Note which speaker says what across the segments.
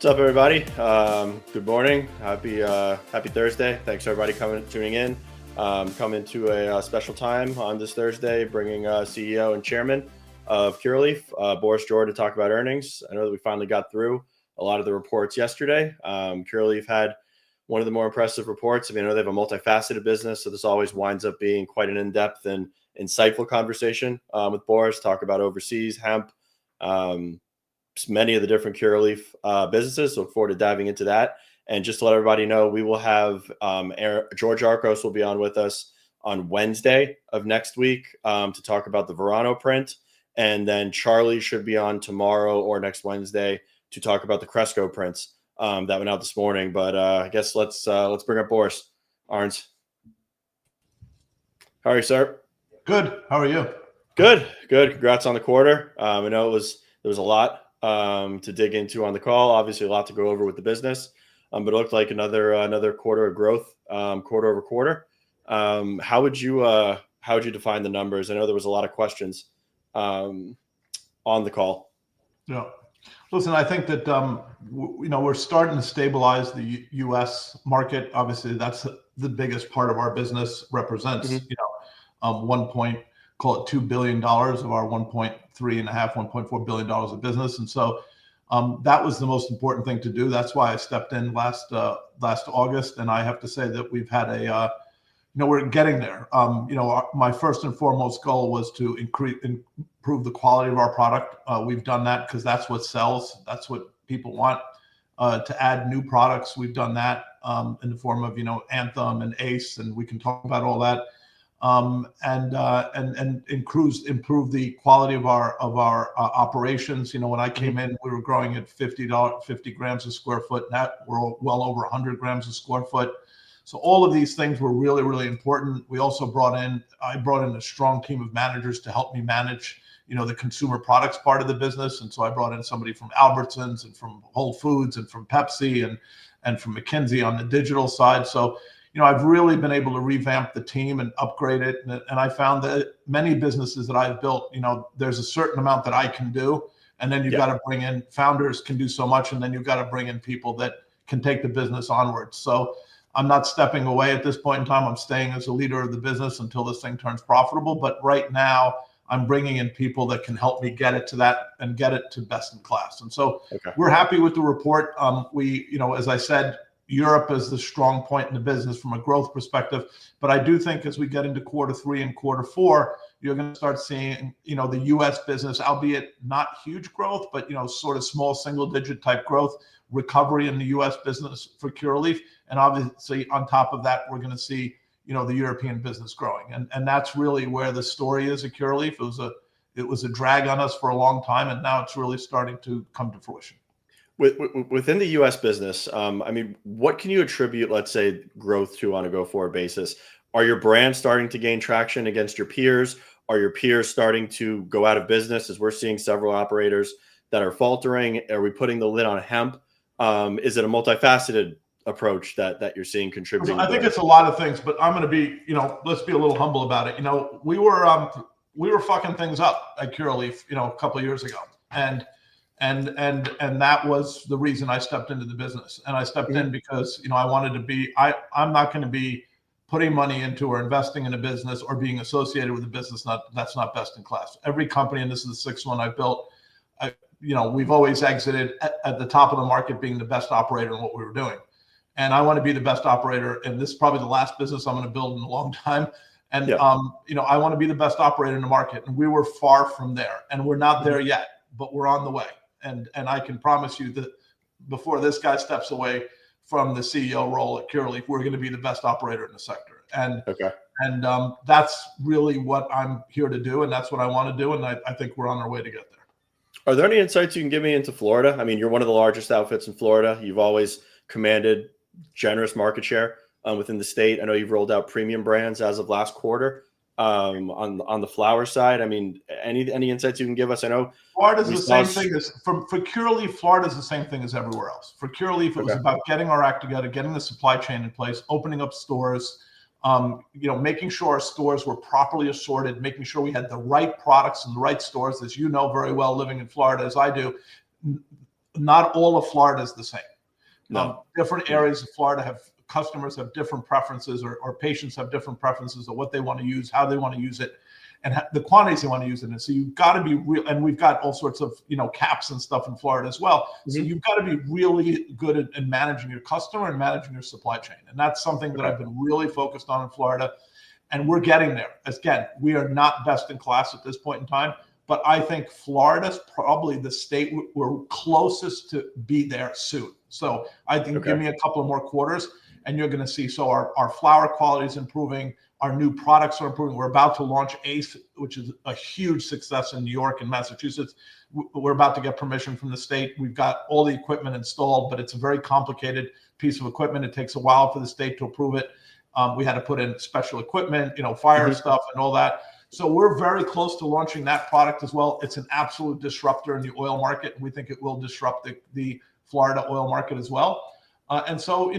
Speaker 1: What's up, everybody? Good morning. Happy Thursday. Thanks everybody tuning in. Coming to a special time on this Thursday, bringing CEO and Chairman of Curaleaf, Boris to talk about earnings. I know that we finally got through a lot of the reports yesterday. Curaleaf had one of the more impressive reports. I mean, I know they have a multifaceted business, so this always winds up being quite an in-depth and insightful conversation with Boris. Talk about overseas hemp. Many of the different Curaleaf businesses. So look forward to diving into that. And just to let everybody know, we will have George Arcos will be on with us on Wednesday of next week to talk about the Verano print. And then Charlie should be on tomorrow or next Wednesday to talk about the Cresco prints that went out this morning. But I guess let's bring up Boris Arns. How are you, sir?
Speaker 2: Good. How are you?
Speaker 1: Good. Congrats on the quarter. I know there was a lot to dig into on the call. Obviously, a lot to go over with the business, but it looked like another quarter of growth, quarter over quarter. How would you define the numbers? I know there was a lot of questions on the call.
Speaker 2: Yeah. Listen, I think that we're starting to stabilize the U.S. market. Obviously, that's the biggest part of our business. Represents $2 billion of our $1.4 billion of business. And so that was the most important thing to do. That's why I stepped in last August. And I have to say that we've had we're getting there. My first and foremost goal was to improve the quality of our product. We've done that because that's what sells. That's what people want. To add new products, we've done that in the form of, Anthem and Ace, and we can talk about all that. And improve the quality of our operations. When I came in, we were growing at 50 grams a square foot. Now we're well over 100 grams a square foot. So all of these things were really, really important. We also I brought in a strong team of managers to help me manage, the consumer products part of the business. And so I brought in somebody from Albertsons and from Whole Foods and from Pepsi and from McKinsey on the digital side. So I've really been able to revamp the team and upgrade it. And I found that many businesses that I've built, there's a certain amount that I can do. And then you've got to bring in founders can do so much. And then you've got to bring in people that can take the business onwards. So I'm not stepping away at this point in time. I'm staying as a leader of the business until this thing turns profitable. But right now, I'm bringing in people that can help me get it to that and get it to best in class. And so We're happy with the report. As I said, Europe is the strong point in the business from a growth perspective. But I do think as we get into quarter 3 and quarter 4, you're going to start seeing, the U.S. business, albeit not huge growth, but, sort of small single-digit type growth, recovery in the U.S. business for Curaleaf. And obviously, on top of that, we're going to see, the European business growing. And that's really where the story is at Curaleaf. It was a drag on us for a long time, and now it's really starting to come to fruition.
Speaker 1: Within the U.S. business, what can you attribute, let's say, growth to on a go-forward basis? Are your brands starting to gain traction against your peers? Are your peers starting to go out of business, as we're seeing several operators that are faltering? Are we putting the lid on hemp? Is it a multifaceted approach that you're seeing contributing?
Speaker 2: I think it's a lot of things, but I'm going to be, let's be a little humble about it. We were fucking things up at Curaleaf, a couple of years ago. And that was the reason I stepped into the business. And I stepped in because, I wanted to be, I'm not going to be putting money into or investing in a business or being associated with a business that's not best in class. Every company, and this is the 6th one I've built, we've always exited at the top of the market being the best operator in what we were doing. And I want to be the best operator. And this is probably the last business I'm going to build in a long time. And, I want to be the best operator in the market. And we were far from there. And we're not there yet, but we're on the way. And I can promise you that before this guy steps away from the CEO role at Curaleaf, we're going to be the best operator in the sector. And that's really what I'm here to do. And that's what I want to do. And I think we're on our way to get there.
Speaker 1: Are there any insights you can give me into Florida? I mean, you're one of the largest outfits in Florida. You've always commanded generous market share within the state. I know you've rolled out premium brands as of last quarter. On the flower side, I mean, any insights you can give us? I know
Speaker 2: Florida's the same thing as for Curaleaf. Florida's the same thing as everywhere else. For Curaleaf, it was about getting our act together, getting the supply chain in place, opening up stores, making sure our stores were properly assorted, making sure we had the right products in the right stores. As you know very well, living in Florida as I do, not all of Florida is the same.
Speaker 1: No.
Speaker 2: Different areas of Florida customers have different preferences, or patients have different preferences of what they want to use, how they want to use it, and the quantities they want to use it in. So you've got to be real, and we've got all sorts of caps and stuff in Florida as well. Mm-hmm. So you've got to be really good at managing your customer and managing your supply chain, and that's something that I've been really focused on in Florida, and we're getting there. Again, we are not best in class at this point in time, but I think Florida's probably the state we're closest to be there soon. So I think give me a couple of more quarters, and you're going to see. So our flower quality is improving. Our new products are improving. We're about to launch ACE, which is a huge success in New York and Massachusetts. We're about to get permission from the state. We've got all the equipment installed, but it's a very complicated piece of equipment. It takes a while for the state to approve it. We had to put in special equipment, fire stuff and all that. So we're very close to launching that product as well. It's an absolute disruptor in the oil market. We think it will disrupt the Florida oil market as well. And so,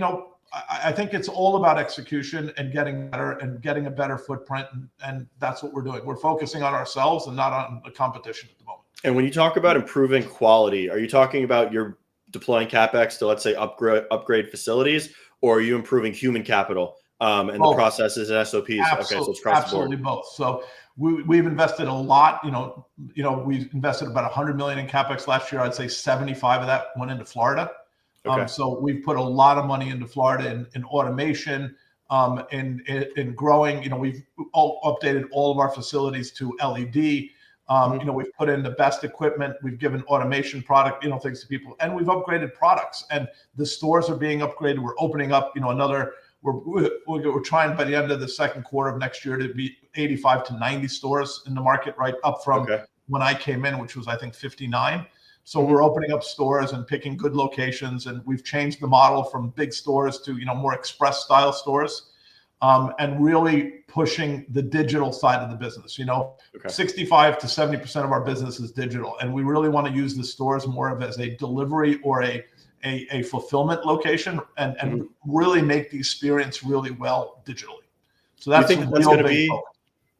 Speaker 2: I think it's all about execution and getting better and getting a better footprint. And that's what we're doing. We're focusing on ourselves and not on the competition at the moment.
Speaker 1: And when you talk about improving quality, are you talking about you're deploying CapEx to, let's say, upgrade facilities, or are you improving human capital and both. The processes and SOPs?
Speaker 2: Absolutely,
Speaker 1: okay, so it's across
Speaker 2: absolutely
Speaker 1: the board.
Speaker 2: Both. So we've invested a lot. We've invested about $100 million in CapEx last year. I'd say 75 of that went into Florida. Okay. So we've put a lot of money into Florida in automation, in growing. We've updated all of our facilities to LED. We've put in the best equipment. We've given automation product, things to people, and we've upgraded products. And the stores are being upgraded. We're opening up, another. We're trying by the end of the second quarter of next year to be 85 to 90 stores in the market, right up from when I came in, which was I think 59. So we're opening up stores and picking good locations, and we've changed the model from big stores to more express style stores, and really pushing the digital side of the business. 65 to 70% of our business is digital, and we really want to use the stores more of as a delivery or a fulfillment location, and really make the experience really well digitally. So that's going to be.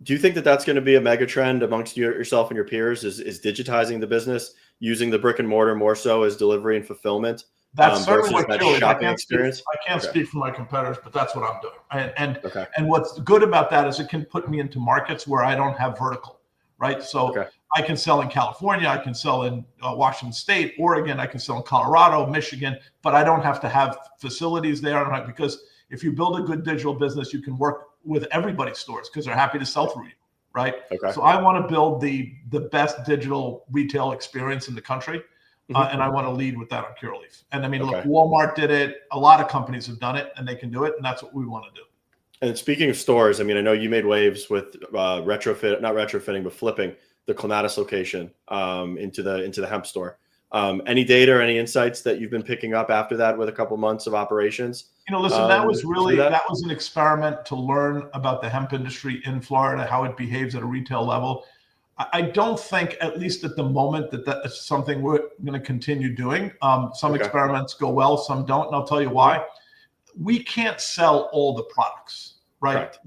Speaker 1: Do you think that that's going to be a mega trend amongst yourself and your peers? Is digitizing the business, using the brick and mortar more so as delivery and fulfillment?
Speaker 2: That's certainly what Curaleaf. I can't speak for my competitors, but that's what I'm doing. And what's good about that is it can put me into markets where I don't have vertical, right? So I can sell in California, I can sell in Washington State, Oregon, I can sell in Colorado, Michigan, but I don't have to have facilities there, because if you build a good digital business, you can work with everybody's stores because they're happy to sell through you, right? So I want to build the best digital retail experience in the country, and I want to lead with that on Curaleaf. And I mean, look, Walmart did it. A lot of companies have done it, and they can do it, and that's what we want to do.
Speaker 1: And speaking of stores, I mean, I know you made waves with not retrofitting, but flipping the Cannabis location into the hemp store. Any data or any insights that you've been picking up after that with a couple months of operations?
Speaker 2: Listen, that was really that was an experiment to learn about the hemp industry in Florida, how it behaves at a retail level. I don't think, at least at the moment, that is something we're going to continue doing. Some experiments go well, some don't, and I'll tell you why. We can't sell all the products, right?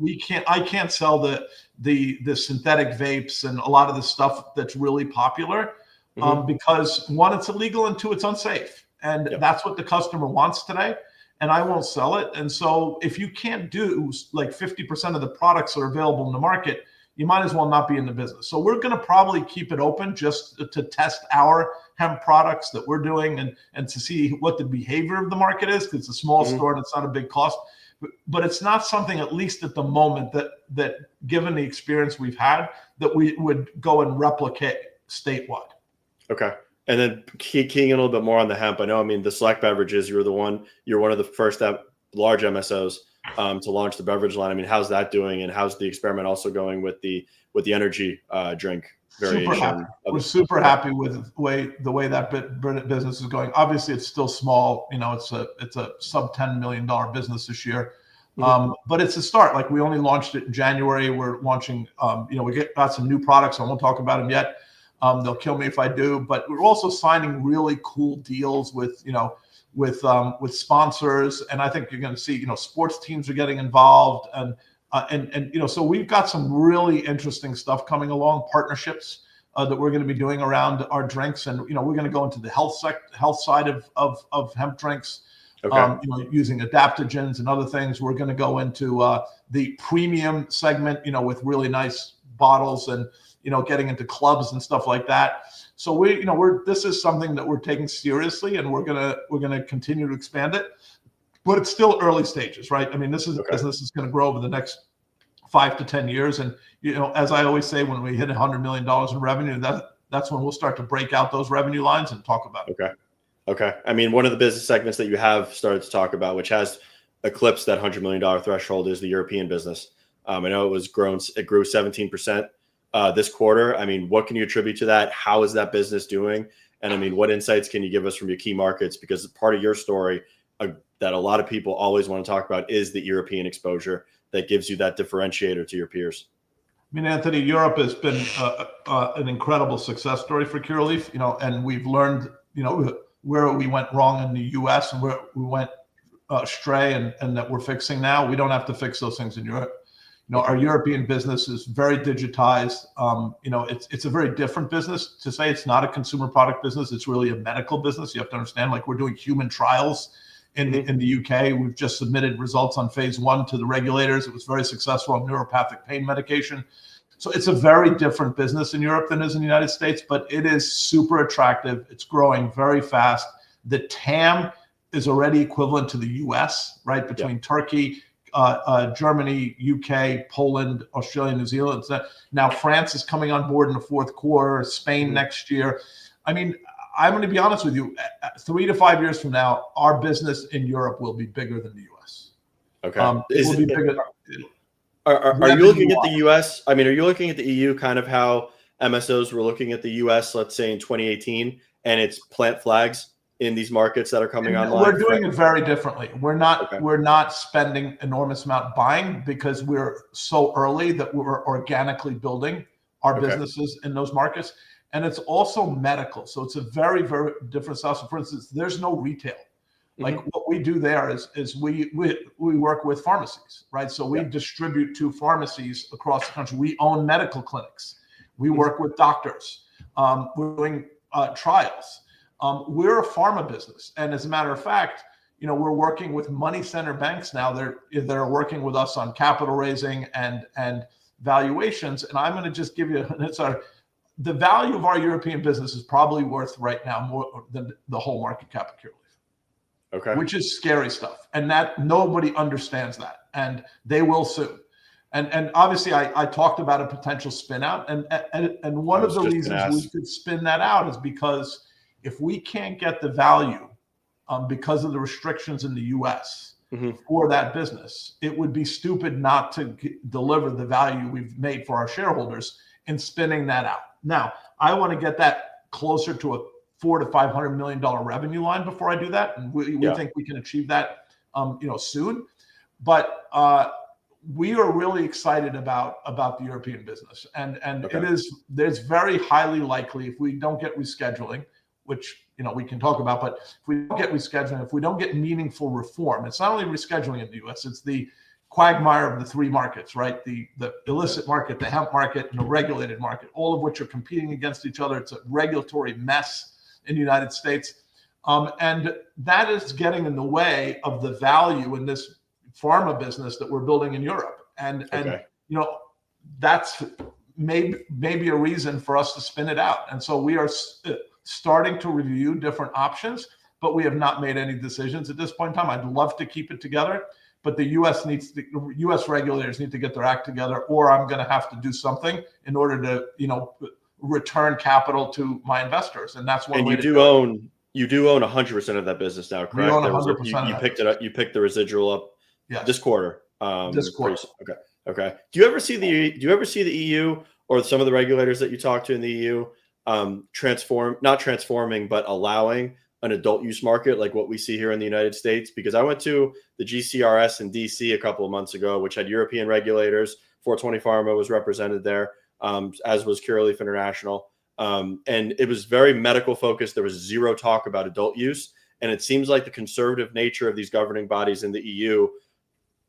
Speaker 2: I can't sell the synthetic vapes and a lot of the stuff that's really popular. Because one, it's illegal, and two, it's unsafe. And that's what the customer wants today. And I won't sell it. And so if you can't do like 50% of the products that are available in the market, you might as well not be in the business. So we're going to probably keep it open just to test our hemp products that we're doing and to see what the behavior of the market is, because it's a small store and it's not a big cost. But it's not something, at least at the moment, that given the experience we've had, that we would go and replicate statewide.
Speaker 1: Okay. And then keying in a little bit more on the hemp, I know, the Select Beverages, you're one of the first large MSOs to launch the beverage line. how's that doing, and how's the experiment also going with the energy drink variation?
Speaker 2: We're super happy with the way that business is going. Obviously, it's still small. It's a sub $10 million business this year. But it's a start. Like, we only launched it in January. We're launching, we got some new products. I won't talk about them yet. They'll kill me if I do, but we're also signing really cool deals with sponsors. And I think you're going to see, sports teams are getting involved, and so we've got some really interesting stuff coming along, partnerships. that we're going to be doing around our drinks, and we're going to go into the health side of hemp drinks.
Speaker 1: Okay.
Speaker 2: Using adaptogens and other things. We're going to go into the premium segment, with really nice bottles and, getting into clubs and stuff like that. So this is something that we're taking seriously, and we're going to continue to expand it, but it's still early stages, right? I mean, this is a business that's going to grow over the next 5 to 10 years. And, as I always say, when we hit $100 million in revenue, that's when we'll start to break out those revenue lines and talk about it.
Speaker 1: Okay. I mean, one of the business segments that you have started to talk about, which has eclipsed that $100 million threshold, is the European business. I know it grew 17% this quarter. I mean, what can you attribute to that? How is that business doing? And I mean, what insights can you give us from your key markets? Because part of your story that a lot of people always want to talk about is the European exposure that gives you that differentiator to your peers.
Speaker 2: I mean, Anthony, Europe has been an incredible success story for Curaleaf, and we've learned, where we went wrong in the U.S. and where we went astray, and that we're fixing now. We don't have to fix those things in Europe. Our European business is very digitized. It's a very different business. To say it's not a consumer product business, it's really a medical business. You have to understand, like, we're doing human trials in the UK. We've just submitted results on phase 1 to the regulators. It was very successful on neuropathic pain medication. So it's a very different business in Europe than it is in the United States, but it is super attractive. It's growing very fast. The TAM is already equivalent to the US, right? Between Turkey, Germany, UK, Poland, Australia, New Zealand. Now France is coming on board in the fourth quarter, Spain next year. I mean, I'm going to be honest with you, 3 to 5 years from now, our business in Europe will be bigger than the US.
Speaker 1: Okay.
Speaker 2: It will be bigger.
Speaker 1: Are you looking at the US? I mean, are you looking at the EU kind of how MSOs were looking at the US, let's say in 2018, and it's plant flags in these markets that are coming online?
Speaker 2: We're doing it very differently. We're not spending enormous amount buying because we're so early that we're organically building our businesses in those markets. And it's also medical. So it's a very, very different style. So for instance, there's no retail. Like what we do there is we work with pharmacies, right? So we distribute to pharmacies across the country. We own medical clinics. We work with doctors. We're doing trials. We're a pharma business. And as a matter of fact, we're working with money center banks now. They're working with us on capital raising and valuations. And I'm going to just give you the value of our European business is probably worth right now more than the whole market cap of Curaleaf.
Speaker 1: Okay.
Speaker 2: Which is scary stuff. And that nobody understands that. And they will soon. And obviously I talked about a potential spin out. And one of the reasons we could spin that out is because if we can't get the value because of the restrictions in the US for that business, it would be stupid not to deliver the value we've made for our shareholders in spinning that out. Now, I want to get that closer to a $400 to $500 million revenue line before I do that, and we think we can achieve that, soon. But we are really excited about the European business, and there's very highly likely if we don't get rescheduling, which we can talk about, but if we don't get rescheduling, if we don't get meaningful reform, it's not only rescheduling in the U.S., it's the quagmire of the 3 markets, right? The illicit market, the hemp market, and the regulated market, all of which are competing against each other. It's a regulatory mess in the United States. And that is getting in the way of the value in this pharma business that we're building in Europe. And that's maybe a reason for us to spin it out. And so we are starting to review different options, but we have not made any decisions at this point in time. I'd love to keep it together, but the U.S. regulators need to get their act together, or I'm going to have to do something in order to, return capital to my investors. And that's one way to do it.
Speaker 1: You do own 100% of that business now, correct?
Speaker 2: We own 100%.
Speaker 1: You picked it up. You picked the residual up this quarter.
Speaker 2: This quarter.
Speaker 1: Okay. Do you ever see the EU or some of the regulators that you talk to in the EU not transforming, but allowing an adult use market like what we see here in the United States? Because I went to the GCRS in DC a couple of months ago, which had European regulators. 420 Pharma was represented there, as was Curaleaf International. And it was very medical focused. There was zero talk about adult use. And it seems like the conservative nature of these governing bodies in the EU,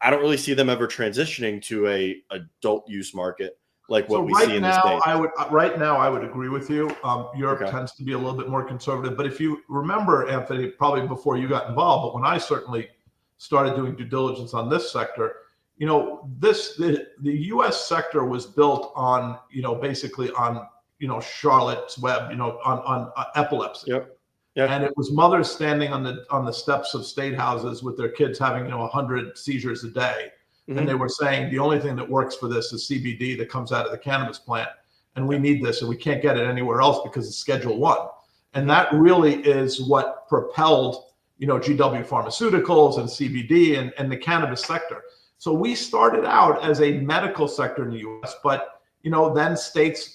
Speaker 1: I don't really see them ever transitioning to a adult use market. like what
Speaker 2: So
Speaker 1: we see in the States?
Speaker 2: right now I would agree with you. Europe
Speaker 1: Okay.
Speaker 2: tends to be a little bit more conservative. But if you remember, Anthony, probably before you got involved, but when I certainly started doing due diligence on this sector, the U.S. sector was built on, basically on, Charlotte's Web, on epilepsy.
Speaker 1: Yep. Yep.
Speaker 2: And it was mothers standing on the steps of state houses with their kids having 100 seizures a day, and they were saying the only thing that works for this is CBD that comes out of the cannabis plant, and we need this, and we can't get it anywhere else because it's Schedule 1. And that really is what propelled GW Pharmaceuticals and CBD and the cannabis sector. So we started out as a medical sector in the U.S., but then states,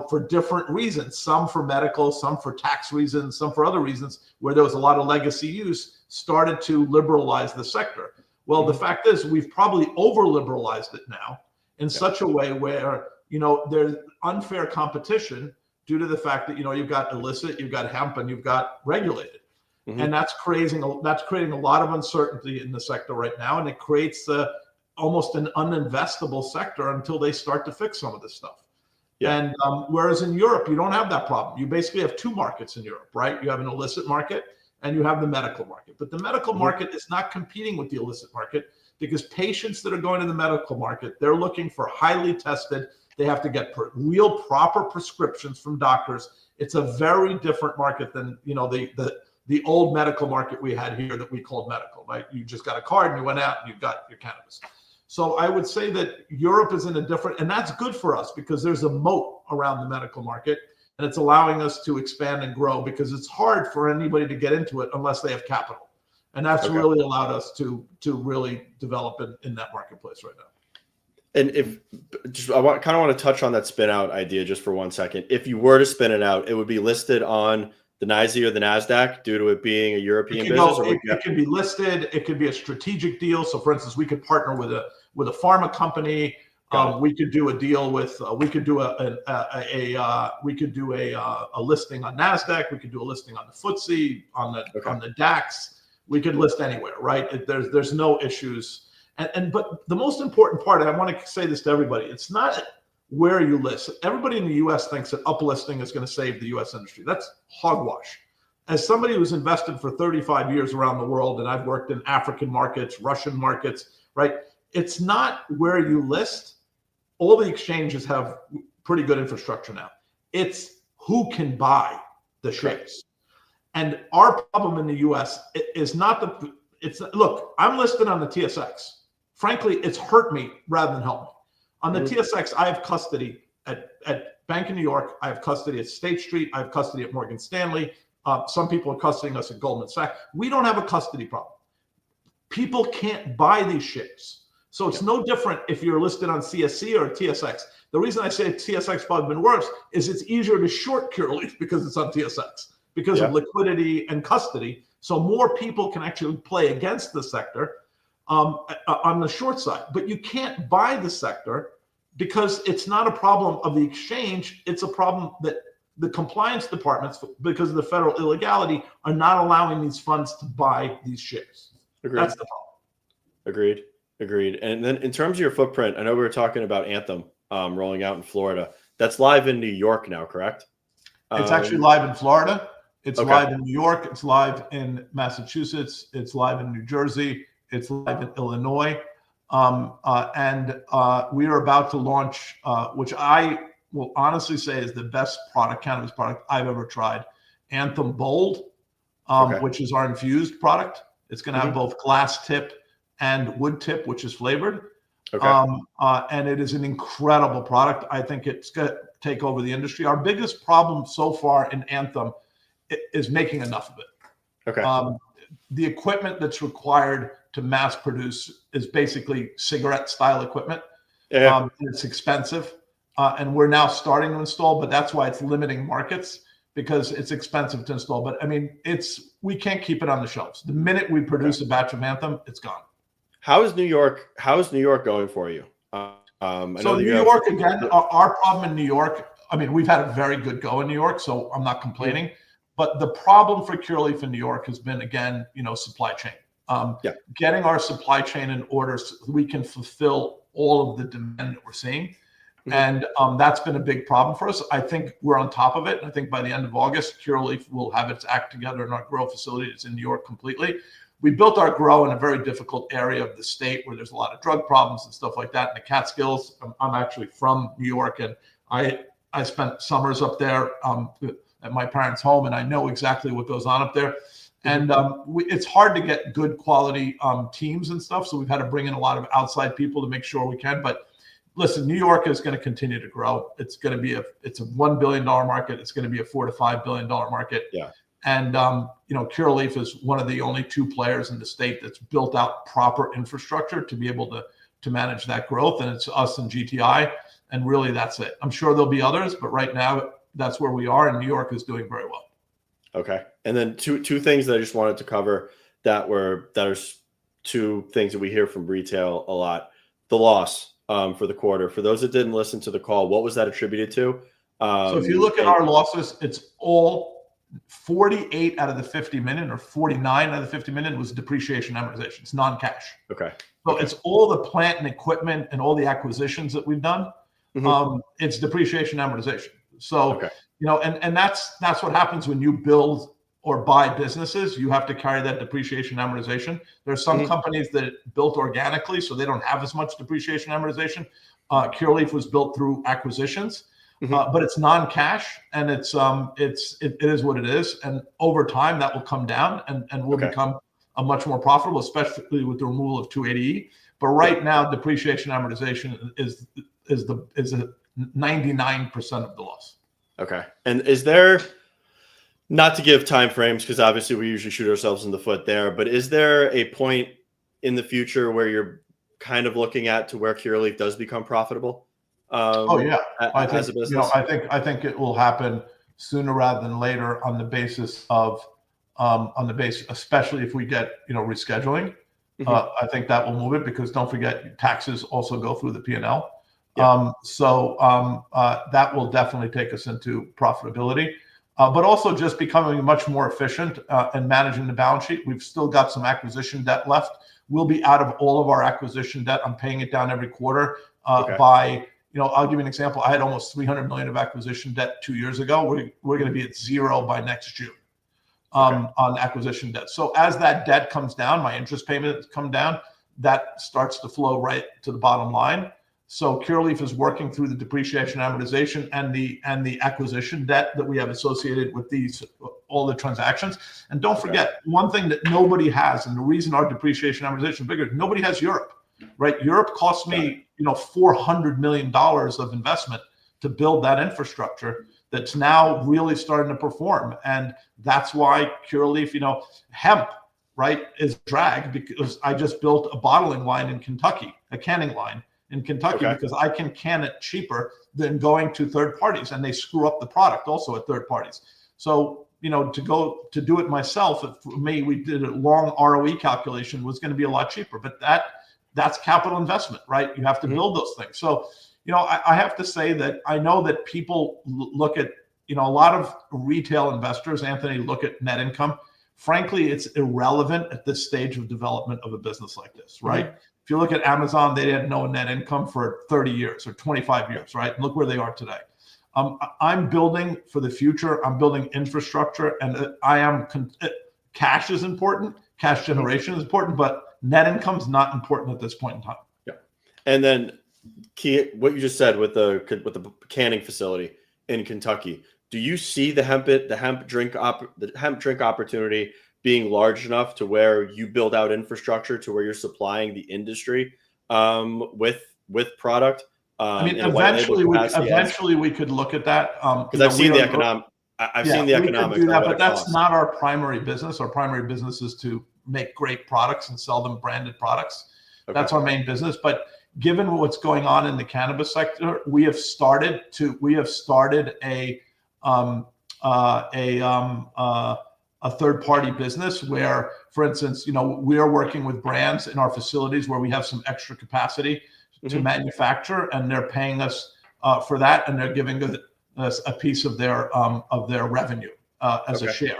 Speaker 2: for different reasons, some for medical, some for tax reasons, some for other reasons, where there was a lot of legacy use, started to liberalize the sector. Well, the fact is we've probably over-liberalized it now in such a way where, there's unfair competition due to the fact that, you've got illicit, you've got hemp, and you've got regulated. And that's creating a lot of uncertainty in the sector right now, and it creates almost an uninvestable sector until they start to fix some of this stuff. Yeah. And whereas in Europe, you don't have that problem. You basically have two markets in Europe, right? You have an illicit market and you have the medical market. But the medical market is not competing with the illicit market because patients that are going to the medical market, they're looking for highly tested. They have to get real proper prescriptions from doctors. It's a very different market than the old medical market we had here that we called medical, right? You just got a card and you went out and you got your cannabis. So I would say that Europe is in a different, and that's good for us because there's a moat around the medical market and it's allowing us to expand and grow because it's hard for anybody to get into it unless they have capital. And that's really allowed us to really develop in that marketplace right now.
Speaker 1: And I kind of want to touch on that spin out idea just for 1 second. If you were to spin it out, it would be listed on the NYSE or the NASDAQ due to it being a European business?
Speaker 2: It could be listed. It could be a strategic deal. So, for instance, we could partner with a pharma company. We could do a deal with. We could do a listing on NASDAQ. We could do a listing on the FTSE, on the DAX. We could list anywhere, right? There's no issues. But the most important part, and I want to say this to everybody, it's not where you list. Everybody in the U.S. thinks that uplisting is going to save the U.S. industry. That's hogwash. As somebody who's invested for 35 years around the world, and I've worked in African markets, Russian markets, right? It's not where you list. All the exchanges have pretty good infrastructure now. It's who can buy the shares. And our problem in the U.S. is not look, I'm listed on the TSX. Frankly, it's hurt me rather than help me. On the TSX, I have custody at Bank of New York. I have custody at State Street. I have custody at Morgan Stanley. Some people are custodying us at Goldman Sachs. We don't have a custody problem. People can't buy these shares. So it's no different if you're listed on CSC or TSX. The reason I say TSX probably been worse is it's easier to short Curaleaf because it's on TSX because of liquidity and custody. So more people can actually play against the sector on the short side. But you can't buy the sector because it's not a problem of the exchange. It's a problem that the compliance departments, because of the federal illegality, are not allowing these funds to buy these shares.
Speaker 1: Agreed.
Speaker 2: That's the problem.
Speaker 1: Agreed. And then in terms of your footprint, I know we were talking about Anthem rolling out in Florida. That's live in New York now, correct?
Speaker 2: It's actually live in Florida. It's live in New York. It's live in Massachusetts. It's live in New Jersey. It's live in Illinois. And we are about to launch, which I will honestly say is the best cannabis product I've ever tried, Anthem Bold, which is our infused product. It's going to have both glass tip and wood tip, which is flavored. And it is an incredible product. I think it's going to take over the industry. Our biggest problem so far in Anthem is making enough of it. The equipment that's required to mass produce is basically cigarette style equipment. It's expensive. And we're now starting to install, but that's why it's limiting markets because it's expensive to install. But I mean, we can't keep it on the shelves. The minute we produce a batch of Anthem, it's gone.
Speaker 1: How is New York going for you?
Speaker 2: So New York, again, our problem in New York, I mean, we've had a very good go in New York, so I'm not complaining. But the problem for Curaleaf in New York has been, again, supply chain. Getting our supply chain in order so we can fulfill all of the demand that we're seeing. And that's been a big problem for us. I think we're on top of it. I think by the end of August, Curaleaf will have its act together in our grow facility. It's in New York completely. We built our grow in a very difficult area of the state where there's a lot of drug problems and stuff like that in the Catskills. I'm actually from New York, and I spent summers up there at my parents' home, and I know exactly what goes on up there. And it's hard to get good quality teams and stuff. So we've had to bring in a lot of outside people to make sure we can. But listen, New York is going to continue to grow. It's going to be it's a $1 billion market. It's going to be a $4 to $5 billion market.
Speaker 1: Yeah.
Speaker 2: And, Curaleaf is one of the only two players in the state that's built out proper infrastructure to be able to manage that growth. And it's us and GTI. And really, that's it. I'm sure there'll be others, but right now, that's where we are. And New York is doing very well.
Speaker 1: Okay. And then two things that I just wanted to cover that are two things that we hear from retail a lot. The loss for the quarter. For those that didn't listen to the call, what was that attributed to?
Speaker 2: So if you look at our losses, it's all 48 out of the 50 million or 49 out of the 50 million was depreciation amortization. It's non-cash.
Speaker 1: Okay.
Speaker 2: So it's all the plant and equipment and all the acquisitions that we've done. It's depreciation amortization. So, and that's what happens when you build or buy businesses. You have to carry that depreciation amortization. There's some companies that built organically, so they don't have as much depreciation amortization. Curaleaf was built through acquisitions. But it's non-cash, and it is what it is. And over time, that will come down, and will become a much more profitable, especially with the removal of 280E. But right now, depreciation amortization is 99% of the loss.
Speaker 1: Okay. And is there, not to give time frames, because obviously we usually shoot ourselves in the foot there, but is there a point in the future where you're kind of looking at to where Curaleaf does become profitable? I think it will happen sooner rather than later on the basis of especially if we get rescheduling. I think that will move it, because don't forget, taxes also go through the P&L. That will definitely take us into profitability, but also just becoming much more efficient and managing the balance sheet. We've still got some acquisition debt left. We'll be out of all of our acquisition debt. I'm paying it down every quarter by. I'll give you an example. I had almost 300 million of acquisition debt 2 years ago. We're going to be at zero by next June on acquisition debt. So as that debt comes down, my interest payments come down, that starts to flow right to the bottom line. So Curaleaf is working through the depreciation amortization and the acquisition debt that we have associated with all the transactions. And don't forget, one thing that nobody has, and the reason our depreciation amortization is bigger, nobody has Europe. Right, Europe cost me, $400 million of investment to build that infrastructure that's now really starting to perform, and that's why Curaleaf, hemp, right, is dragged, because I just built a bottling line in Kentucky, a canning line in Kentucky, because I can can it cheaper than going to third parties, and they screw up the product also at third parties. So to do it myself, for me, we did a long ROE calculation, was going to be a lot cheaper, but that's capital investment, right? You have to build those things. So, I have to say that I know that people look at, a lot of retail investors, Anthony, look at net income. Frankly, it's irrelevant at this stage of development of a business like this, right? If you look at Amazon, they didn't know net income for 30 years or 25 years, right? And look where they are today. I'm building for the future. I'm building infrastructure, and cash is important. Cash generation is important, but net income is not important at this point in time. Yeah, and then what you just said with the canning facility in Kentucky, do you see the hemp drink opportunity being large enough to where you build out infrastructure to where you're supplying the industry with product?
Speaker 2: Eventually we could look at that,
Speaker 1: because I've seen the economics. I've seen the economics.
Speaker 2: We could do that, but that's not our primary business. Our primary business is to make great products and sell them branded products. That's our main business. But given what's going on in the cannabis sector, we have started a third-party business where, for instance, we are working with brands in our facilities where we have some extra capacity to manufacture, and they're paying us for that, and they're giving us a piece of their revenue as a share.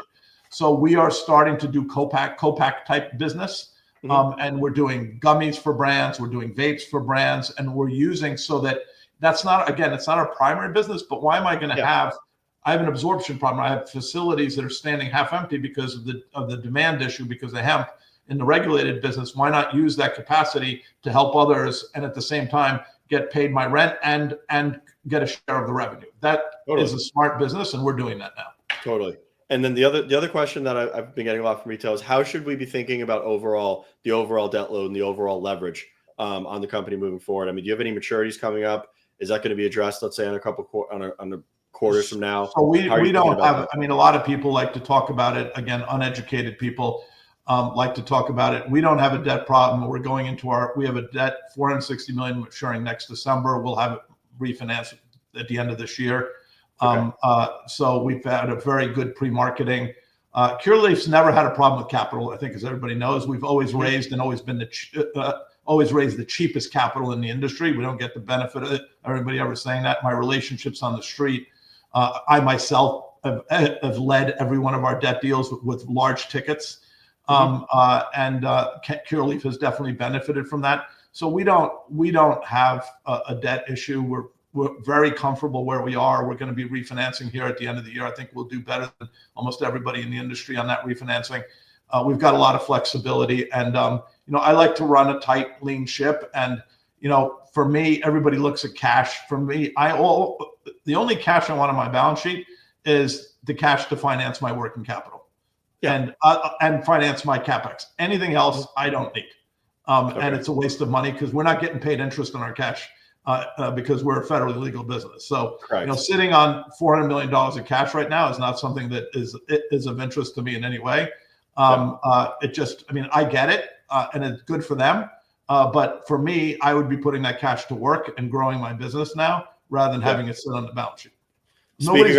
Speaker 2: So we are starting to do co-pack type business, and we're doing gummies for brands, we're doing vapes for brands, and we're using so that That's not, again, it's not our primary business, but why am I going to
Speaker 1: Yeah.
Speaker 2: I have an absorption problem. I have facilities that are standing half empty because of the demand issue because of hemp. In the regulated business, why not use that capacity to help others and at the same time get paid my rent and get a share of the revenue? That is a smart business, and we're doing that now.
Speaker 1: Totally. And then the other question that I've been getting a lot from retail is how should we be thinking about the overall debt load and the overall leverage on the company moving forward? I mean, do you have any maturities coming up? Is that going to be addressed, let's say, on a quarters from now?
Speaker 2: So we don't have. That? I mean, a lot of people like to talk about it. Again, uneducated people like to talk about it. We don't have a debt problem. We're going into we have a debt $460 million maturing next December. We'll have it refinanced at the end of this year. Okay. So we've had a very good pre-marketing. Curaleaf's never had a problem with capital. I think, as everybody knows, we've always raised and always been always raised the cheapest capital in the industry. We don't get the benefit of it. Everybody ever saying that. My relationships on the street. I myself have led every one of our debt deals with large tickets. And Curaleaf has definitely benefited from that. So we don't have a debt issue. We're very comfortable where we are. We're going to be refinancing here at the end of the year. I think we'll do better than almost everybody in the industry on that refinancing. We've got a lot of flexibility, and I like to run a tight, lean ship. And for me, everybody looks at cash. For me, the only cash I want on my balance sheet is the cash to finance my working capital. Yeah. And finance my capex. Anything else, I don't need. And it's a waste of money because we're not getting paid interest on our cash because we're a federally legal business. So sitting on $400 million of cash right now is not something that is of interest to me in any way. It just, I get it, and it's good for them. But for me, I would be putting that cash to work and growing my business now rather than having it sit on the balance sheet. Nobody's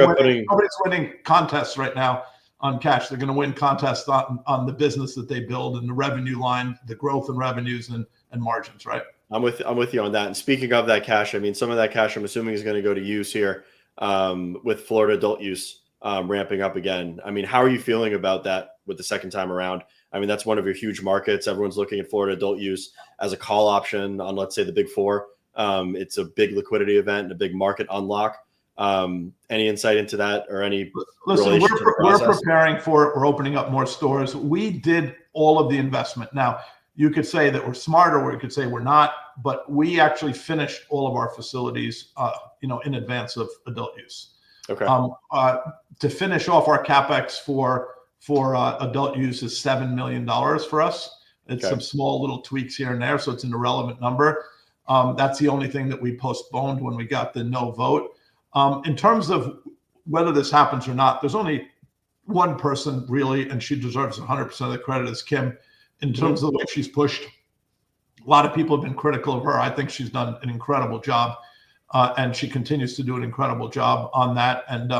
Speaker 2: winning contests right now on cash. They're going to win contests on the business that they build and the revenue line, the growth in revenues and margins, right?
Speaker 1: I'm with you on that. And speaking of that cash, some of that cash I'm assuming is going to go to use here with Florida adult use ramping up again. How are you feeling about that with the second time around? That's one of your huge markets. Everyone's looking at Florida adult use as a call option on, let's say, the big four. It's a big liquidity event and a big market unlock. Any insight into that or any?
Speaker 2: Listen, we're preparing for it. We're opening up more stores. We did all of the investment. Now, you could say that we're smarter, or you could say we're not, but we actually finished all of our facilities, in advance of adult use. Okay. To finish off our capex for adult use is $7 million for us. It's some small little tweaks here and there, so it's an irrelevant number. That's the only thing that we postponed when we got the no vote. In terms of whether this happens or not, there's only one person really, and she deserves 100% of the credit, is Kim, in terms of the way she's pushed. A lot of people have been critical of her. I think she's done an incredible job, and she continues to do an incredible job on that. And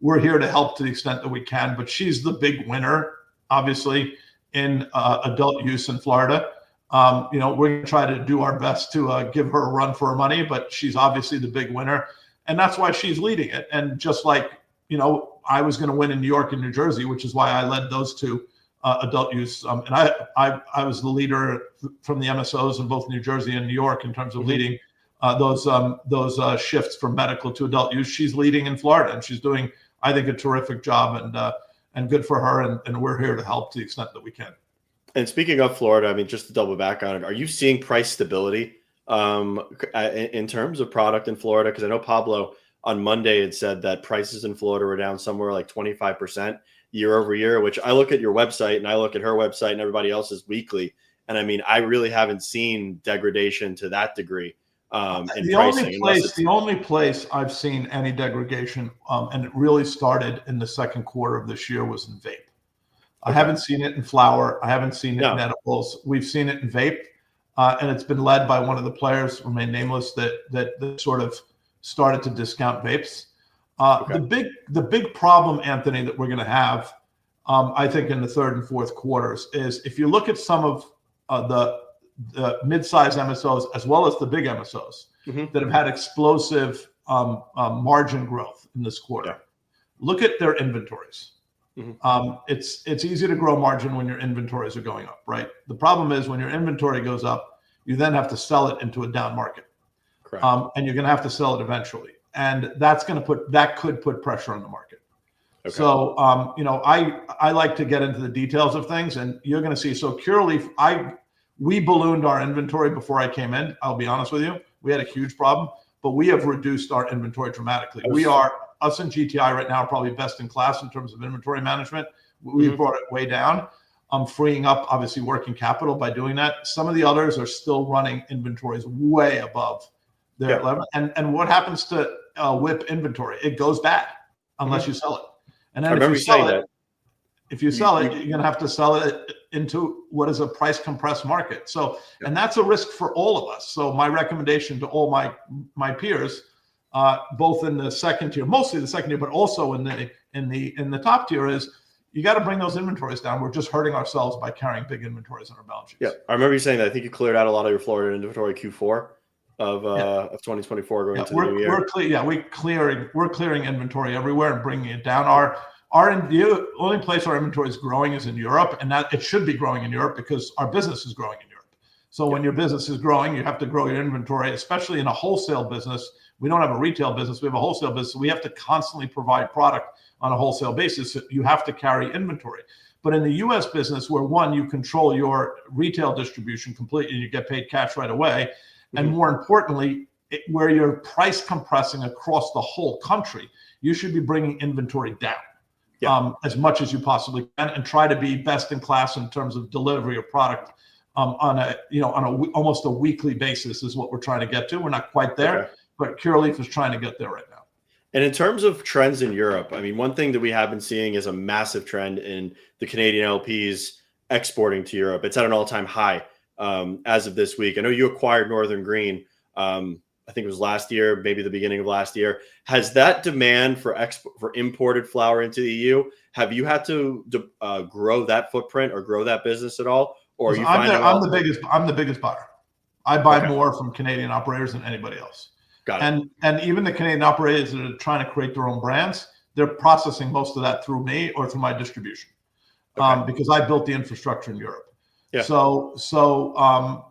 Speaker 2: we're here to help to the extent that we can, but she's the big winner, obviously, in adult use in Florida. We're going to try to do our best to give her a run for her money, but she's obviously the big winner. And that's why she's leading it. And just like, I was going to win in New York and New Jersey, which is why I led those two adult use. And I was the leader from the MSOs in both New Jersey and New York in terms of leading those shifts from medical to adult use. She's leading in Florida, and she's doing, I think, a terrific job, and good for her. And we're here to help to the extent that we can.
Speaker 1: And speaking of Florida, just to double back on it, are you seeing price stability in terms of product in Florida? Because I know Pablo on Monday had said that prices in Florida were down somewhere like 25% year over year, which I look at your website and I look at her website and everybody else's weekly. And I really haven't seen degradation to that degree.
Speaker 2: The only place I've seen any degradation, and it really started in the second quarter of this year, was in vape. Okay. I haven't seen it in flower. I haven't seen it in edibles. We've seen it in vape. And it's been led by one of the players, remain nameless, that sort of started to discount vapes. The big problem, Anthony, that we're going to have, I think, in the third and fourth quarters is if you look at some of the mid-size MSOs as well as the big MSOs that have had explosive margin growth in this quarter. Look at their inventories. It's easy to grow margin when your inventories are going up, right? The problem is when your inventory goes up, you then have to sell it into a down market.
Speaker 1: Correct.
Speaker 2: And you're going to have to sell it eventually, and that could put pressure on the market.
Speaker 1: Okay.
Speaker 2: So I like to get into the details of things, and you're going to see. So Curaleaf, we ballooned our inventory before I came in. I'll be honest with you, we had a huge problem, but we have reduced our inventory dramatically. Us and GTI right now are probably best in class in terms of inventory management. We brought it way down. I'm freeing up, obviously, working capital by doing that. Some of the others are still running inventories way above their level. And what happens to WIP inventory? It goes bad unless you sell it. And then if you sell it, you're going to have to sell it into what is a price compressed market. So, and that's a risk for all of us. So my recommendation to all my peers, both in the second tier, mostly the second tier, but also in the top tier, is you got to bring those inventories down. We're just hurting ourselves by carrying big inventories on our balance sheets.
Speaker 1: Yeah, I remember you saying that. I think you cleared out a lot of your Florida inventory Q4 of 2024 going into the new year. We're clearing inventory everywhere and bringing it down. The only place our inventory is growing is in Europe, and that it should be growing in Europe because our business is growing in Europe. So when your business is growing, you have to grow your inventory, especially in a wholesale business. We don't have a retail business. We have a wholesale business. So we have to constantly provide product on a wholesale basis. So you have to carry inventory. But in the U.S. business, where you control your retail distribution completely, you get paid cash right away. And more importantly, where you're price compressing across the whole country, you should be bringing inventory down as much as you possibly can, and try to be best in class in terms of delivery of product on almost a weekly basis is what we're trying to get to. We're not quite there, but Curaleaf is trying to get there right now. And in terms of trends in Europe, I mean, one thing that we have been seeing is a massive trend in the Canadian LPs exporting to Europe. It's at an all-time high as of this week. I know you acquired Northern Green. I think it was last year, maybe the beginning of last year. Has that demand for imported flower into the EU, have you had to grow that footprint or grow that business at all? Or are you
Speaker 2: I'm the biggest buyer. I buy more from Canadian operators than anybody else.
Speaker 1: Got it.
Speaker 2: And even the Canadian operators that are trying to create their own brands, they're processing most of that through me or through my distribution, because I built the infrastructure in Europe. Yeah. So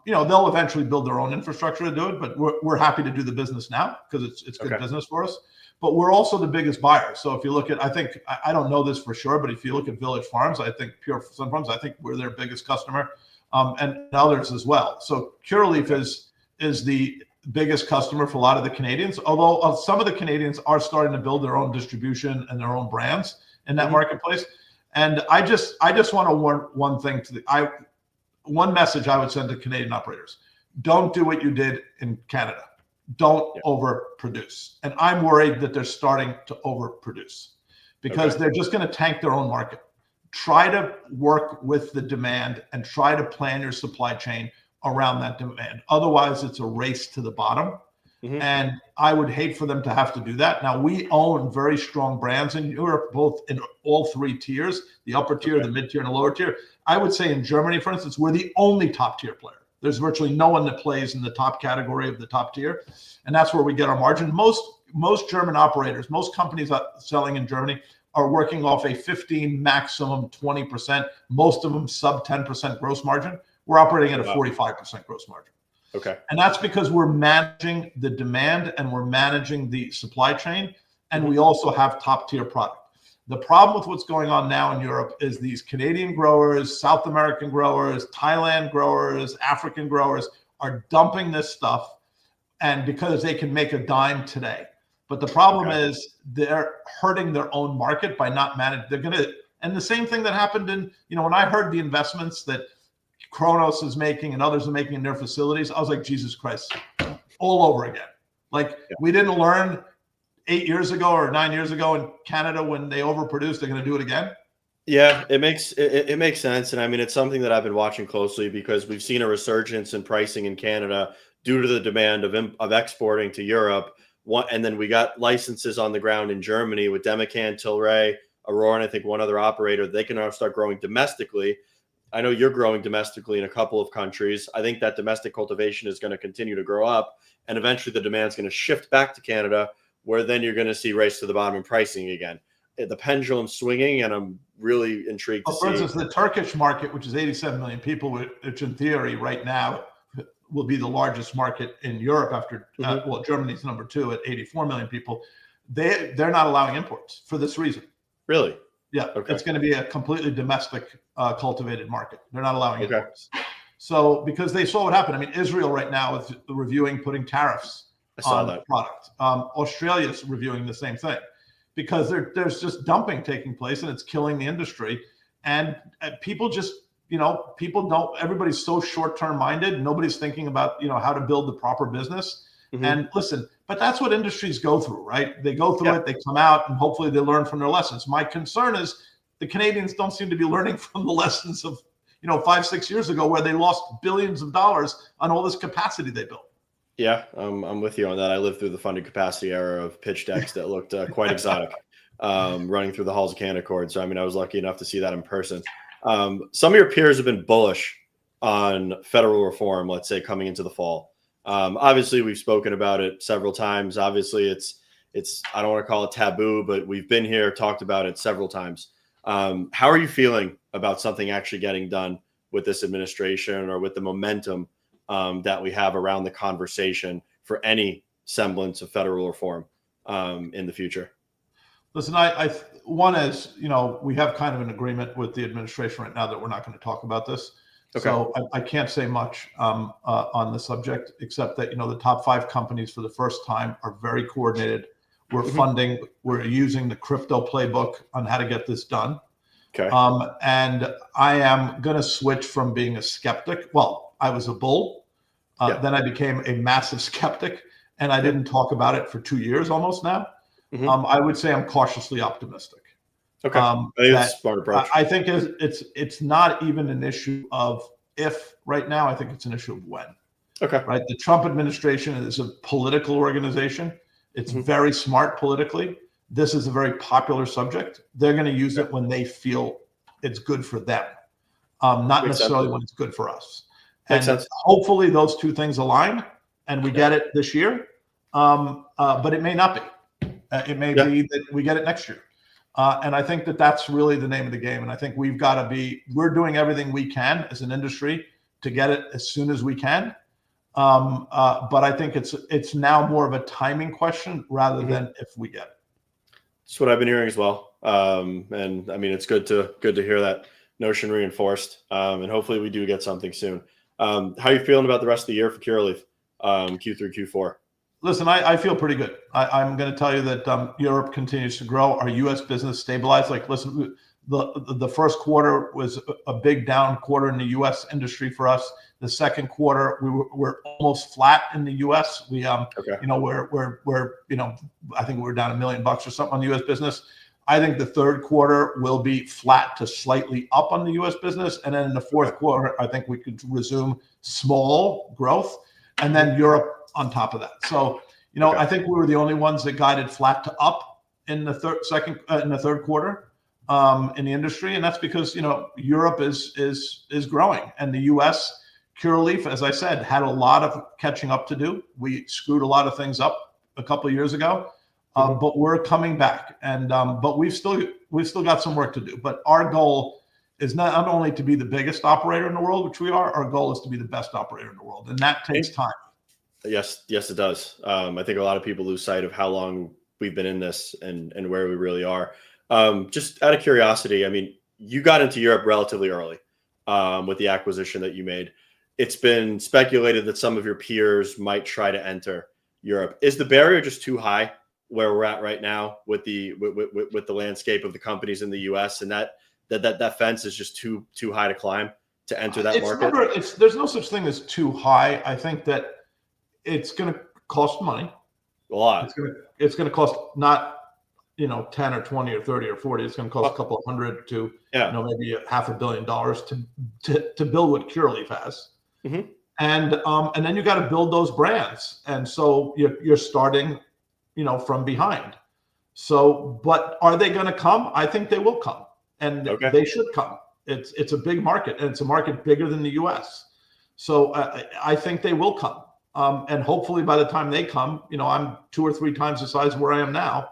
Speaker 2: they'll eventually build their own infrastructure to do it, but we're happy to do the business now because it's good business for us. But we're also the biggest buyer. So if you look at, I don't know this for sure, but if you look at Village Farms, I think Pure Sun Farms, I think we're their biggest customer, and others as well. So Curaleaf is the biggest customer for a lot of the Canadians, although some of the Canadians are starting to build their own distribution and their own brands in that marketplace. And I just want to warn one thing one message I would send to Canadian operators: don't do what you did in Canada. Don't overproduce. And I'm worried that they're starting to overproduce because they're just going to tank their own market. Try to work with the demand and try to plan your supply chain around that demand. Otherwise, it's a race to the bottom. And I would hate for them to have to do that. Now, we own very strong brands in Europe, both in all three tiers, the upper tier, the mid tier, and the lower tier. I would say in Germany, for instance, we're the only top tier player. There's virtually no one that plays in the top category of the top tier. And that's where we get our margin. Most German operators, most companies selling in Germany are working off a 15, maximum 20%, most of them sub 10% gross margin. We're operating at a 45% gross margin.
Speaker 1: Okay.
Speaker 2: And that's because we're managing the demand and we're managing the supply chain. And we also have top tier product. The problem with what's going on now in Europe is these Canadian growers, South American growers, Thailand growers, African growers are dumping this stuff, and because they can make a dime today. But the problem is they're hurting their own market by not managing. And the same thing that happened in, when I heard the investments that Kronos is making and others are making in their facilities, I was like, Jesus Christ, all over again. We didn't learn 8 years ago or 9 years ago in Canada when they overproduced, they're going to do it again.
Speaker 1: Yeah, it makes sense. And I mean, it's something that I've been watching closely because we've seen a resurgence in pricing in Canada due to the demand of exporting to Europe. And then we got licenses on the ground in Germany with Demacan, Tilray, Aurora, and I think one other operator. They can now start growing domestically. I know you're growing domestically in a couple of countries. I think that domestic cultivation is going to continue to grow up, and eventually the demand is going to shift back to Canada, where then you're going to see race to the bottom in pricing again. The pendulum's swinging, and I'm really intrigued to see.
Speaker 2: For instance, the Turkish market, which is 87 million people, which in theory right now, will be the largest market in Europe after, well, Germany's number 2 at 84 million people. They're not allowing imports for this reason.
Speaker 1: Really?
Speaker 2: Yeah.
Speaker 1: Okay.
Speaker 2: It's going to be a completely domestic cultivated market. They're not allowing imports. So because they saw what happened. I mean, Israel right now is reviewing putting tariffs on the product. Australia's reviewing the same thing because there's just dumping taking place and it's killing the industry. And people just, everybody's so short-term minded. Nobody's thinking about, how to build the proper business. And listen, but that's what industries go through, right? They go through it, they come out, and hopefully they learn from their lessons. My concern is the Canadians don't seem to be learning from the lessons of, 5-6 years ago where they lost billions of dollars on all this capacity they built.
Speaker 1: Yeah, I'm with you on that. I lived through the funded capacity era of pitch decks that looked quite exotic, running through the halls of Canaccord. So, I was lucky enough to see that in person. Some of your peers have been bullish on federal reform, let's say, coming into the fall. Obviously, we've spoken about it several times. Obviously, it's I don't want to call it taboo, but we've been here, talked about it several times. How are you feeling about something actually getting done with this administration or with the momentum that we have around the conversation for any semblance of federal reform in the future?
Speaker 2: Listen, one is, we have kind of an agreement with the administration right now that we're not going to talk about this. Okay. So I can't say much on the subject, except that, the top 5 companies for the first time are very coordinated. We're funding, we're using the crypto playbook on how to get this done. Okay. And I am going to switch from being a skeptic. Well, I was a bull. Then I became a massive skeptic, and I didn't talk about it for 2 years almost now. I would say I'm cautiously optimistic.
Speaker 1: Okay. I think that's a smart approach.
Speaker 2: I think it's not even an issue of if right now. I think it's an issue of when. Okay. Right. The Trump administration is a political organization. It's very smart politically. This is a very popular subject. They're going to use it when they feel it's good for them, not necessarily when it's good for us. And hopefully those two things align and we get it this year. But it may not be. It may be that we get it next year. And I think that that's really the name of the game. And I think we're doing everything we can as an industry to get it as soon as we can. But I think it's now more of a timing question rather than if we get it.
Speaker 1: That's what I've been hearing as well. And it's good to hear that notion reinforced. And hopefully we do get something soon. How are you feeling about the rest of the year for Curaleaf, Q3, Q4?
Speaker 2: Listen, I feel pretty good. I'm going to tell you that Europe continues to grow. Our U.S. business stabilized. Listen, the first quarter was a big down quarter in the U.S. industry for us. The second quarter, we're almost flat in the U.S. We're I think we're down $1 million or something on the U.S. business. I think the third quarter will be flat to slightly up on the U.S. business, and then in the fourth quarter, I think we could resume small growth, and then Europe on top of that. So, I think we were the only ones that guided flat to up in the third quarter in the industry, and that's because Europe is growing, and the U.S. Curaleaf, as I said, had a lot of catching up to do. We screwed a lot of things up a couple of years ago, but we're coming back, and but we've still got some work to do. But our goal is not only to be the biggest operator in the world, which we are. Our goal is to be the best operator in the world, and that takes time.
Speaker 1: Yes, it does. I think a lot of people lose sight of how long we've been in this and where we really are. Just out of curiosity, you got into Europe relatively early with the acquisition that you made. It's been speculated that some of your peers might try to enter Europe. Is the barrier just too high where we're at right now with the landscape of the companies in the U.S. and that fence is just too high to climb to enter that market?
Speaker 2: There's no such thing as too high. I think that it's going to cost money.
Speaker 1: A lot.
Speaker 2: It's going to cost not 10 or 20 or 30 or 40. It's going to cost a couple of hundred to maybe $500 million to build what Curaleaf has. And then you got to build those brands, and so you're starting from behind. So, but are they going to come? I think they will come, and they should come. It's a big market, and it's a market bigger than the U.S. So I think they will come, and hopefully by the time they come, I'm 2 or 3 times the size where I am now,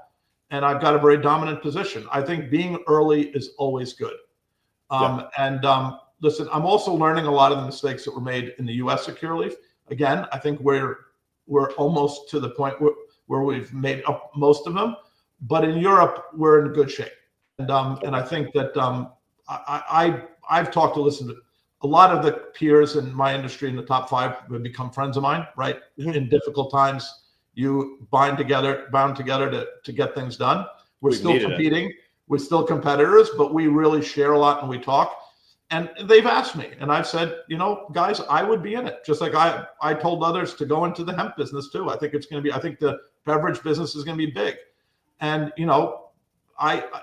Speaker 2: and I've got a very dominant position. I think being early is always good. Listen, I'm also learning a lot of the mistakes that were made in the U.S. at Curaleaf. Again, I think we're almost to the point where we've made up most of them, but in Europe we're in good shape. And I think that I've talked to listen to a lot of the peers in my industry in the top 5 have become friends of mine, right? Mm-hmm. In difficult times, you bound together to get things done. We're still competing. We're still competitors, but we really share a lot and we talk. And they've asked me, and I've said, guys, I would be in it. Just like I told others to go into the hemp business too. I think the beverage business is going to be big. And,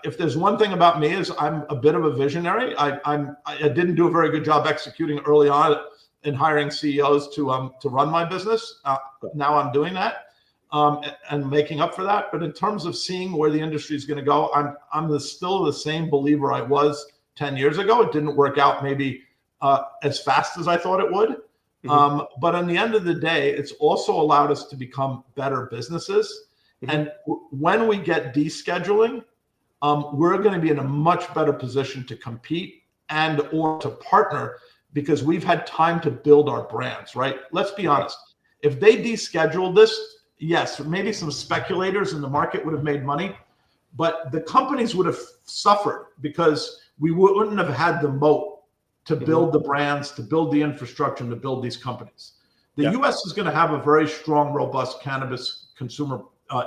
Speaker 2: if there's one thing about me is I'm a bit of a visionary. I didn't do a very good job executing early on in hiring CEOs to run my business. Now I'm doing that and making up for that. But in terms of seeing where the industry is going to go, I'm still the same believer I was 10 years ago. It didn't work out maybe as fast as I thought it would. Mm-hmm. But on the end of the day, it's also allowed us to become better businesses. Mm-hmm. And when we get descheduling, we're going to be in a much better position to compete and or to partner because we've had time to build our brands, right? Let's be honest. If they descheduled this, yes, maybe some speculators in the market would have made money, but the companies would have suffered because we wouldn't have had the moat to build the brands, to build the infrastructure, and to build these companies. The U.S. is going to have a very strong, robust cannabis consumer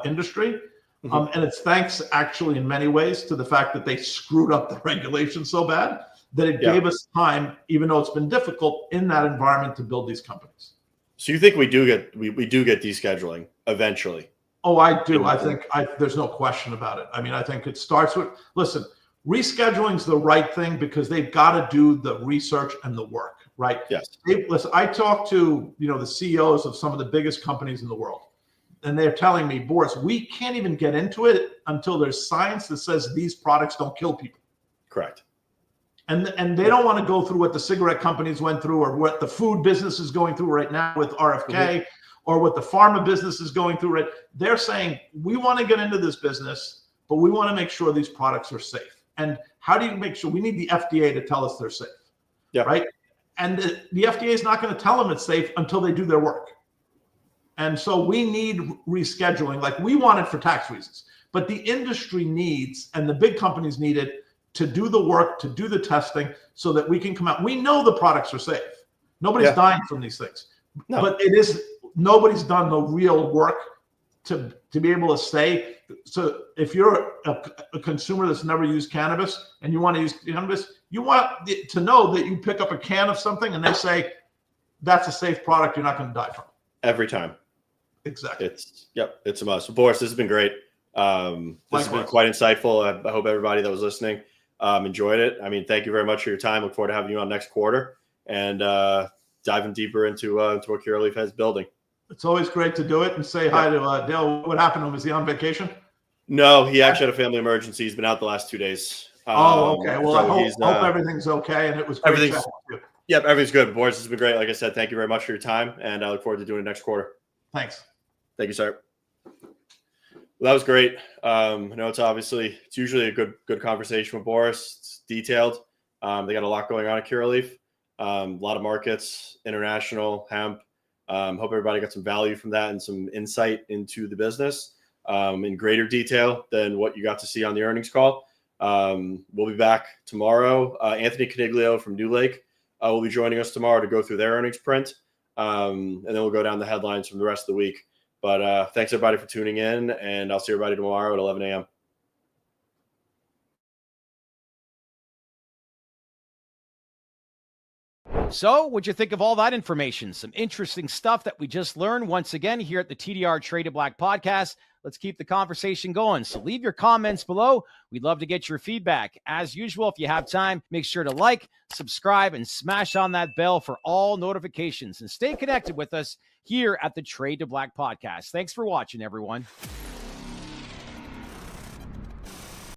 Speaker 2: industry. And it's thanks actually in many ways to the fact that they screwed up the regulations so bad that it gave us time, even though it's been difficult in that environment to build these companies.
Speaker 1: So you think we do get descheduling eventually?
Speaker 2: Oh, I do. I think there's no question about it. I mean, I think it starts with, listen, rescheduling is the right thing because they've got to do the research and the work, right?
Speaker 1: Yes.
Speaker 2: Listen, I talked to, the CEOs of some of the biggest companies in the world. And they're telling me, Boris, we can't even get into it until there's science that says these products don't kill people.
Speaker 1: Correct.
Speaker 2: And they don't want to go through what the cigarette companies went through or what the food business is going through right now with RFK or what the pharma business is going through. Right? They're saying, we want to get into this business, but we want to make sure these products are safe. And how do you make sure? We need the FDA to tell us they're safe. Yeah. Right. And the FDA is not going to tell them it's safe until they do their work. And so we need rescheduling, like we want it for tax reasons, but the industry needs, and the big companies need it to do the work, to do the testing so that we can come out. We know the products are safe. Nobody's dying from these things, but nobody's done the real work to be able to say. So if you're a consumer that's never used cannabis and you want to use cannabis, you want to know that you pick up a can of something and they say, that's a safe product. You're not going to die from it.
Speaker 1: Every time.
Speaker 2: Exactly.
Speaker 1: It's a must. Boris, this has been great. This has been quite insightful. I hope everybody that was listening enjoyed it. I mean, thank you very much for your time. Look forward to having you on next quarter and diving deeper into what Curaleaf has building.
Speaker 2: It's always great to do it and say hi to Dale. What happened to him? Was he on vacation?
Speaker 1: No, he actually had a family emergency. He's been out the last 2 days.
Speaker 2: Okay. Well, so I hope everything's okay. And it was great.
Speaker 1: Yep, everything's good. Boris, this has been great. Like I said, thank you very much for your time. And I look forward to doing it next quarter.
Speaker 2: Thanks.
Speaker 1: Thank you, sir. Well, that was great. I know it's usually a good conversation with Boris. It's detailed. They got a lot going on at Curaleaf. A lot of markets, international, hemp. Hope everybody got some value from that and some insight into the business in greater detail than what you got to see on the earnings call. We'll be back tomorrow. Anthony Caniglio from New Lake will be joining us tomorrow to go through their earnings print. And then we'll go down the headlines from the rest of the week. But thanks everybody for tuning in, and I'll see everybody tomorrow at 11 a.m.
Speaker 3: So, what'd you think of all that information? Some interesting stuff that we just learned once again here at the TDR Traded Black podcast. Let's keep the conversation going. So leave your comments below. We'd love to get your feedback. As usual, if you have time, make sure to like, subscribe, and smash on that bell for all notifications. And stay connected with us here at the Trade to Black podcast. Thanks for watching, everyone.